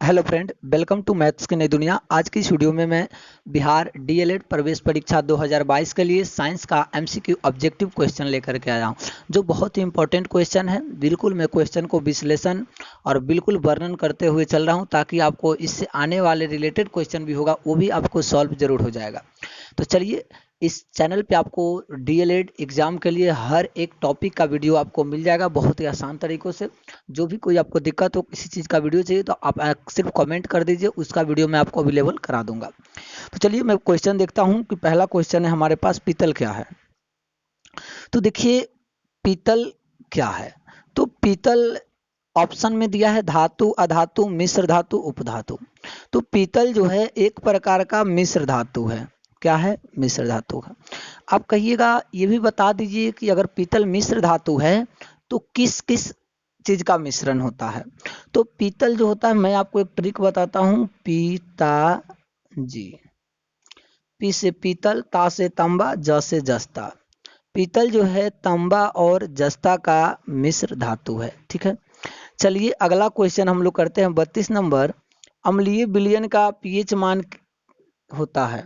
Hello friend, welcome to maths की नई दुनिया। आज की इस वीडियो में मैं बिहार डीएलएड प्रवेश परीक्षा 2022 के लिए साइंस का एमसीक्यू ऑब्जेक्टिव क्वेश्चन लेकर के आया हूं, जो बहुत ही इंपॉर्टेंट क्वेश्चन है। बिल्कुल मैं क्वेश्चन को विश्लेषण और बिल्कुल वर्णन करते हुए चल रहा हूं, ताकि आपको इससे आने वाले रिलेटेड क्वेश्चन भी होगा वो भी आपको सॉल्व जरूर हो जाएगा। तो चलिए, इस चैनल पे आपको डीएलएड एग्जाम के लिए हर एक टॉपिक का वीडियो आपको मिल जाएगा बहुत ही आसान तरीकों से। जो भी कोई आपको दिक्कत हो, किसी चीज़ का वीडियो चाहिए, तो आप सिर्फ कमेंट कर दीजिए, उसका वीडियो मैं आपको अवेलेबल करा दूंगा। तो चलिए मैं क्वेश्चन देखता हूं कि पहला क्वेश्चन है हमारे पास, पीतल क्या है। तो देखिए, पीतल क्या है। तो पीतल ऑप्शन में दिया है धातु, अधातु, मिश्र धातु, उपधातु। तो पीतल जो है एक प्रकार का मिश्र धातु है। क्या है? मिश्र धातु है। आप कहिएगा, ये भी बता दीजिए कि अगर पीतल मिश्र धातु है तो किस किस चीज का मिश्रण होता है। तो पीतल जो होता है, मैं आपको एक ट्रिक बताता हूँ। पीता जी, पी से पीतल, ता से तांबा, ज से जस्ता। पीतल जो है तांबा और जस्ता का मिश्र धातु है। ठीक है, चलिए अगला क्वेश्चन हम लोग करते हैं 32 नंबर। अम्लीय विलयन का पीएच मान होता है।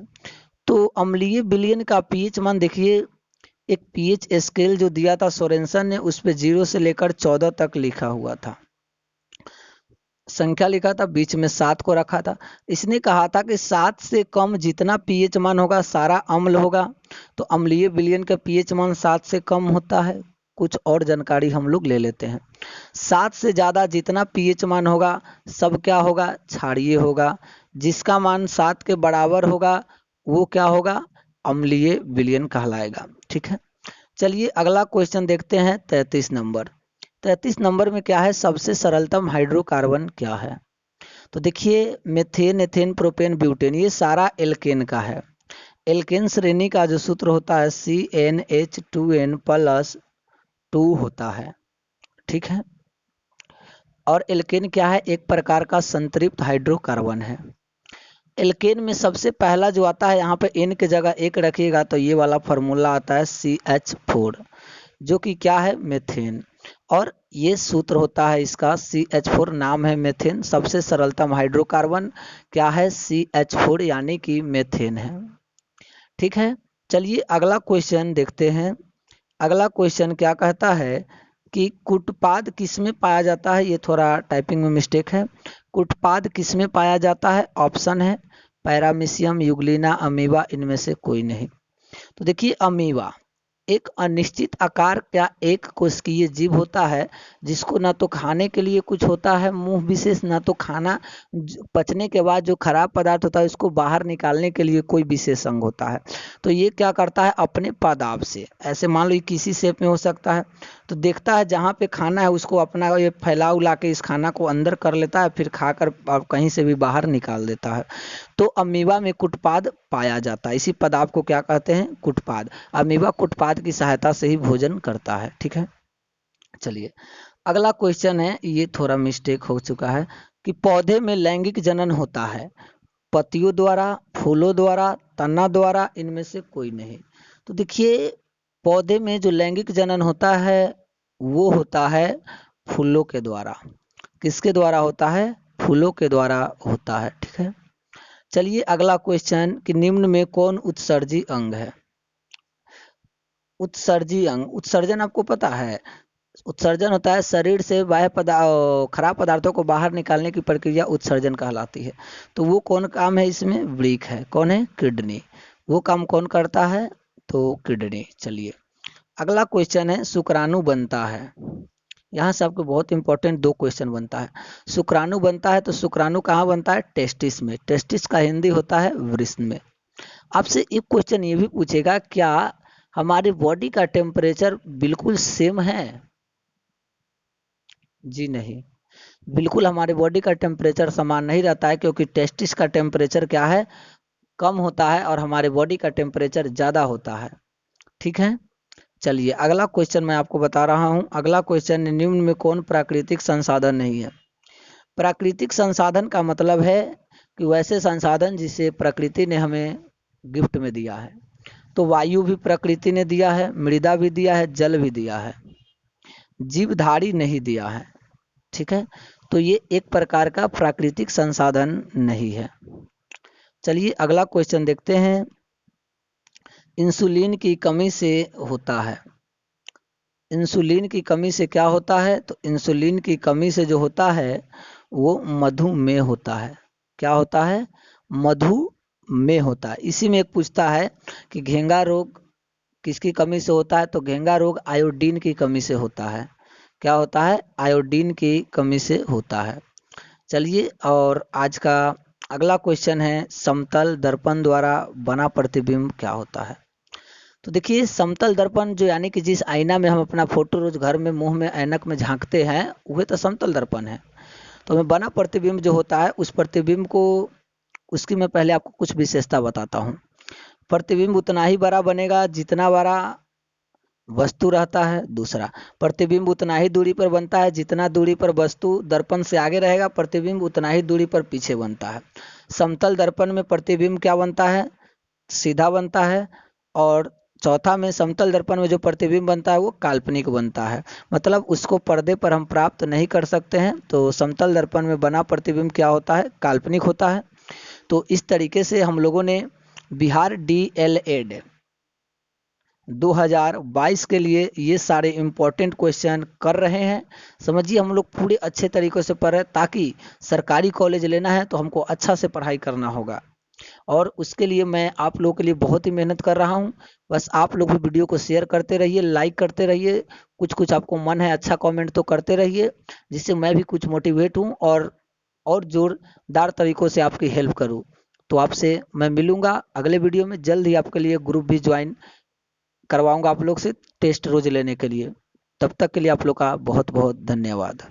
तो अम्लीय विलयन का पीएच मान देखिए, एक पीएच स्केल जो दिया था सोरेंसन ने, उस पे 0 से लेकर 14 तक लिखा हुआ था, संख्या लिखा था, बीच में 7 को रखा था। इसने कहा था कि 7 से कम जितना पीएच मान होगा सारा अम्ल होगा। तो अम्लीय विलयन का पीएच मान 7 से कम होता है। कुछ और जानकारी हम लोग ले लेते हैं। 7 से ज़्यादा जितना पीएच मान होगा सब क्या होगा? क्षारीय होगा। जिसका मान 7 के बराबर होगा वो क्या होगा? अम्लीय विलयन कहलाएगा। ठीक है, चलिए अगला क्वेश्चन देखते हैं 33 नंबर। 33 नंबर में क्या है? सबसे सरलतम हाइड्रोकार्बन क्या है। तो देखिए, मेथेन, एथेन, प्रोपेन, ब्यूटेन, ये सारा एल्केन का है। एल्केन श्रेणी का जो सूत्र होता है CnH2n प्लस 2 होता है। ठीक है, और एल्केन क्या है? एक प्रकार का संतृप्त हाइड्रोकार्बन है। एल्केन में सबसे पहला जो आता है, यहाँ पे n की जगह 1 रखिएगा तो ये वाला फॉर्मूला आता है CH4, जो कि क्या है? मेथेन। और ये सूत्र होता है इसका CH4, नाम है मेथेन। सबसे सरलतम हाइड्रोकार्बन क्या है? CH4, यानी कि मेथेन है। ठीक है, चलिए अगला क्वेश्चन देखते हैं। अगला क्वेश्चन क्या कहता है कि कुटपाद किसमें पाया जाता है। ये थोड़ा टाइपिंग में मिस्टेक है। कुटपाद किसमें पाया जाता है? ऑप्शन है पैरामीशियम, यूग्लिना, अमीबा, इनमें से कोई नहीं। तो देखिए, अमीबा एक अनिश्चित आकार का एक कोशिकीय जीव होता है, जिसको ना तो खाने के लिए कुछ होता है मुंह विशेष, ना तो खाना पचने के बाद जो खराब पदार्थ होता है उसको बाहर निकालने के लिए कोई विशेष अंग होता है। तो ये क्या करता है? अपने पादाप से, ऐसे मान लो ये किसी शेप में हो सकता है, तो देखता है जहाँ पे खाना है उसको अपना ये फैला उला के इस खाना को अंदर कर लेता है, फिर खाकर कहीं से भी बाहर निकाल देता है। तो अमीबा में कुटपाद पाया जाता है। इसी पदार्थ को क्या कहते हैं? कुटपाद। अमीबा कुटपाद की सहायता से ही भोजन करता है। ठीक है, चलिए अगला क्वेश्चन है, ये थोड़ा मिस्टेक हो चुका है कि पौधे में लैंगिक जनन होता है पत्तियों द्वारा, फूलों द्वारा, तना द्वारा, इनमें से कोई नहीं। तो देखिए, पौधे में जो लैंगिक जनन होता है वो होता है फूलों के द्वारा। किसके द्वारा होता है? फूलों के द्वारा होता है। ठीक है, चलिए अगला क्वेश्चन कि निम्न में कौन उत्सर्जी अंग है। उत्सर्जी अंग, उत्सर्जन आपको पता है? उत्सर्जन होता है शरीर से बाह्य खराब पदार्थों को बाहर निकालने की प्रक्रिया उत्सर्जन कहलाती है। तो वो कौन काम है इसमें? वृक्क है। कौन है? किडनी। वो काम कौन करता है? तो किडनी। चलिए अगला क्वेश्चन है, शुक्राणु बनता है। यहाँ से आपको बहुत इंपॉर्टेंट 2 क्वेश्चन बनता है। शुक्राणु बनता है, तो शुक्राणु कहाँ बनता है? टेस्टिस में। टेस्टिस का हिंदी होता है वृषण में। आपसे एक क्वेश्चन ये भी पूछेगा, क्या हमारी बॉडी का टेम्परेचर बिल्कुल सेम है? जी नहीं, बिल्कुल हमारे बॉडी का टेम्परेचर समान नहीं रहता है, क्योंकि टेस्टिस का टेम्परेचर क्या है? कम होता है, और हमारे बॉडी का टेम्परेचर ज़्यादा होता है। ठीक है, चलिए अगला क्वेश्चन मैं आपको बता रहा हूँ। अगला क्वेश्चन, निम्न में कौन प्राकृतिक संसाधन नहीं है। प्राकृतिक संसाधन का मतलब है कि वैसे संसाधन जिसे प्रकृति ने हमें गिफ्ट में दिया है। तो वायु भी प्रकृति ने दिया है, मृदा भी दिया है, जल भी दिया है, जीवधारी नहीं दिया है। ठीक है, तो ये एक प्रकार का प्राकृतिक संसाधन नहीं है। चलिए अगला क्वेश्चन देखते हैं। इंसुलिन की कमी से होता है। इंसुलिन की कमी से क्या होता है? तो इंसुलिन की कमी से जो होता है वो मधुमेह होता है। क्या होता है? मधुमेह होता है। इसी में एक पूछता है कि घेंगा रोग किसकी कमी से होता है? तो घेंगा रोग आयोडीन की कमी से होता है। क्या होता है? आयोडीन की कमी से होता है। चलिए और आज का अगला क्वेश्चन है, समतल दर्पण द्वारा बना प्रतिबिंब क्या होता है? तो देखिए समतल दर्पण जो यानी कि जिस आईना में हम अपना फोटो रोज घर में मुंह में ऐनक में झांकते हैं वह तो समतल दर्पण है। तो हमें बना प्रतिबिंब जो होता है उस प्रतिबिंब को, उसकी मैं पहले आपको कुछ विशेषता बताता हूँ। प्रतिबिंब उतना ही बड़ा बनेगा जितना बड़ा वस्तु रहता है। दूसरा, प्रतिबिंब उतना ही दूरी पर बनता है जितना दूरी पर वस्तु दर्पण से आगे रहेगा, प्रतिबिंब उतना ही दूरी पर पीछे बनता है। समतल दर्पण में प्रतिबिंब क्या बनता है? सीधा बनता है। और चौथा में समतल दर्पण में जो प्रतिबिंब बनता है वो काल्पनिक बनता है, मतलब उसको पर्दे पर हम प्राप्त नहीं कर सकते हैं। तो समतल दर्पण में बना प्रतिबिंब क्या होता है? काल्पनिक होता है। तो इस तरीके से हम लोगों ने बिहार DLED 2022 के लिए ये सारे इम्पोर्टेंट क्वेश्चन कर रहे हैं। समझिए हम लोग पूरे अच्छे तरीके से पढ़ रहे हैं, ताकि सरकारी कॉलेज लेना है तो हमको अच्छा से पढ़ाई करना होगा। और उसके लिए मैं आप लोगों के लिए बहुत ही मेहनत कर रहा हूँ। बस आप लोग भी वीडियो को शेयर करते रहिए, लाइक करते रहिए, कुछ कुछ आपको मन है अच्छा कमेंट तो करते रहिए, जिससे मैं भी कुछ मोटिवेट हूँ और जोरदार तरीकों से आपकी हेल्प करूँ। तो आपसे मैं मिलूंगा अगले वीडियो में। जल्द ही आपके लिए ग्रुप भी ज्वाइन करवाऊंगा आप लोग से टेस्ट रोज लेने के लिए। तब तक के लिए आप लोग का बहुत बहुत धन्यवाद।